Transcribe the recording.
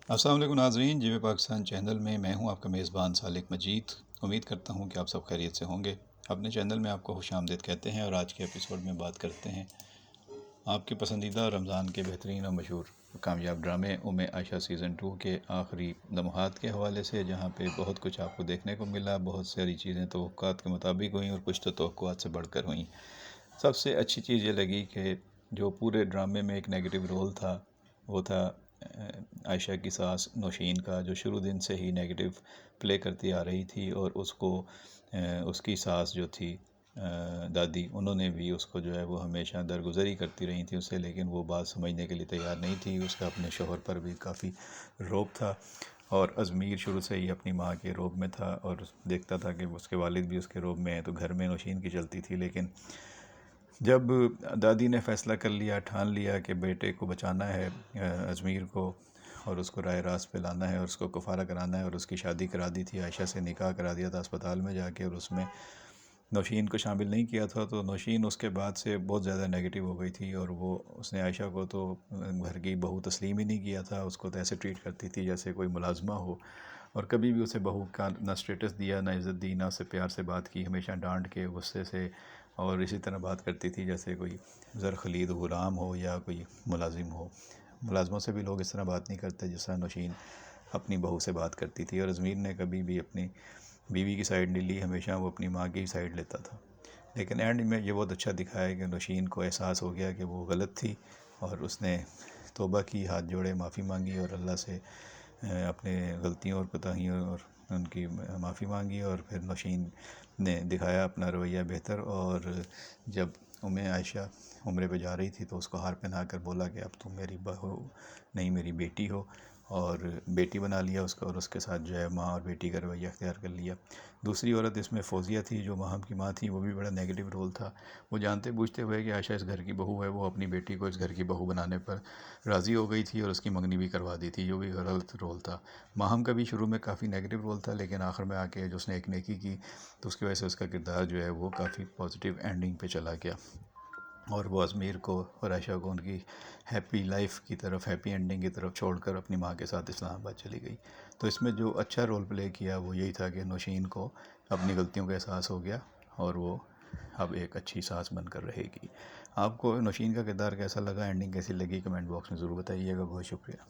السلام علیکم ناظرین، جی پاکستان چینل میں میں ہوں آپ کا میزبان سالک مجید۔ امید کرتا ہوں کہ آپ سب خیریت سے ہوں گے۔ اپنے چینل میں آپ کو خوش آمدید کہتے ہیں اور آج کے ایپیسوڈ میں بات کرتے ہیں آپ کے پسندیدہ رمضان کے بہترین اور مشہور کامیاب ڈرامے ام عائشہ سیزن 2 کے آخری لمحات کے حوالے سے، جہاں پہ بہت کچھ آپ کو دیکھنے کو ملا۔ بہت ساری چیزیں توقعات کے مطابق ہوئیں اور کچھ تو توقعات سے بڑھ کر ہوئیں۔ سب سے اچھی چیز یہ لگی کہ جو پورے ڈرامے میں ایک نیگیٹو رول تھا، وہ تھا عائشہ کی ساس نوشین کا، جو شروع دن سے ہی نیگیٹو پلے کرتی آ رہی تھی، اور اس کو اس کی ساس جو تھی دادی، انہوں نے بھی اس کو جو ہے وہ ہمیشہ درگزری کرتی رہی تھی اس سے، لیکن وہ بات سمجھنے کے لیے تیار نہیں تھی۔ اس کا اپنے شوہر پر بھی کافی روب تھا، اور ازمیر شروع سے ہی اپنی ماں کے روب میں تھا اور دیکھتا تھا کہ اس کے والد بھی اس کے روب میں ہیں، تو گھر میں نوشین کی چلتی تھی۔ لیکن جب دادی نے فیصلہ کر لیا، ٹھان لیا کہ بیٹے کو بچانا ہے، ازمیر کو، اور اس کو راہ راست پہ لانا ہے اور اس کو کفارہ کرانا ہے، اور اس کی شادی کرا دی تھی، عائشہ سے نکاح کرا دیا تھا اسپتال میں جا کے، اور اس میں نوشین کو شامل نہیں کیا تھا، تو نوشین اس کے بعد سے بہت زیادہ نیگیٹو ہو گئی تھی، اور اس نے عائشہ کو تو گھر کی بہو تسلیم ہی نہیں کیا تھا۔ اس کو تو ایسے ٹریٹ کرتی تھی جیسے کوئی ملازمہ ہو، اور کبھی بھی اسے بہو کا نہ اسٹیٹس دیا، نہ عزت دی، نہ اسے پیار سے بات کی، ہمیشہ ڈانٹ کے، غصے سے، اور اسی طرح بات کرتی تھی جیسے کوئی زر خلید غلام ہو یا کوئی ملازم ہو۔ ملازموں سے بھی لوگ اس طرح بات نہیں کرتے جس طرح نوشین اپنی بہو سے بات کرتی تھی، اور ازمیر نے کبھی بھی اپنی بیوی کی سائیڈ نہیں لی، ہمیشہ وہ اپنی ماں کی سائیڈ لیتا تھا۔ لیکن اینڈ میں یہ بہت اچھا دکھایا کہ نوشین کو احساس ہو گیا کہ وہ غلط تھی، اور اس نے توبہ کی، ہاتھ جوڑے معافی مانگی، اور اللہ سے اپنے غلطیوں اور کوتاہیوں اور ان کی معافی مانگی، اور پھر نوشین نے دکھایا اپنا رویہ بہتر، اور جب عائشہ عمرے پہ جا رہی تھی تو اس کو ہار پہنا کر بولا کہ اب تم میری بہو نہیں، میری بیٹی ہو، اور بیٹی بنا لیا اس کو، اور اس کے ساتھ جو ہے ماں اور بیٹی کا رویہ اختیار کر لیا۔ دوسری عورت اس میں فوزیہ تھی، جو ماہم کی ماں تھی، وہ بھی بڑا نیگیٹو رول تھا۔ وہ جانتے بوجھتے ہوئے کہ عائشہ اس گھر کی بہو ہے، وہ اپنی بیٹی کو اس گھر کی بہو بنانے پر راضی ہو گئی تھی، اور اس کی منگنی بھی کروا دی تھی، جو بھی غلط رول تھا۔ ماہم کا بھی شروع میں کافی نیگیٹو رول تھا، لیکن آخر میں آ کے جو اس نے ایک نیکی کی تو اس کی وجہ سے اس کا کردار جو ہے وہ کافی پازیٹیو اینڈنگ پہ چلا گیا، اور وہ ازمیر کو اور عائشہ کو ان کی ہیپی لائف کی طرف، ہیپی اینڈنگ کی طرف چھوڑ کر اپنی ماں کے ساتھ اسلام آباد چلی گئی۔ تو اس میں جو اچھا رول پلے کیا وہ یہی تھا کہ نوشین کو اپنی غلطیوں کا احساس ہو گیا، اور وہ اب ایک اچھی ساس بن کر رہے گی۔ آپ کو نوشین کا کردار کیسا لگا، اینڈنگ کیسی لگی، کمنٹ باکس میں ضرور بتائیے گا۔ بہت شکریہ۔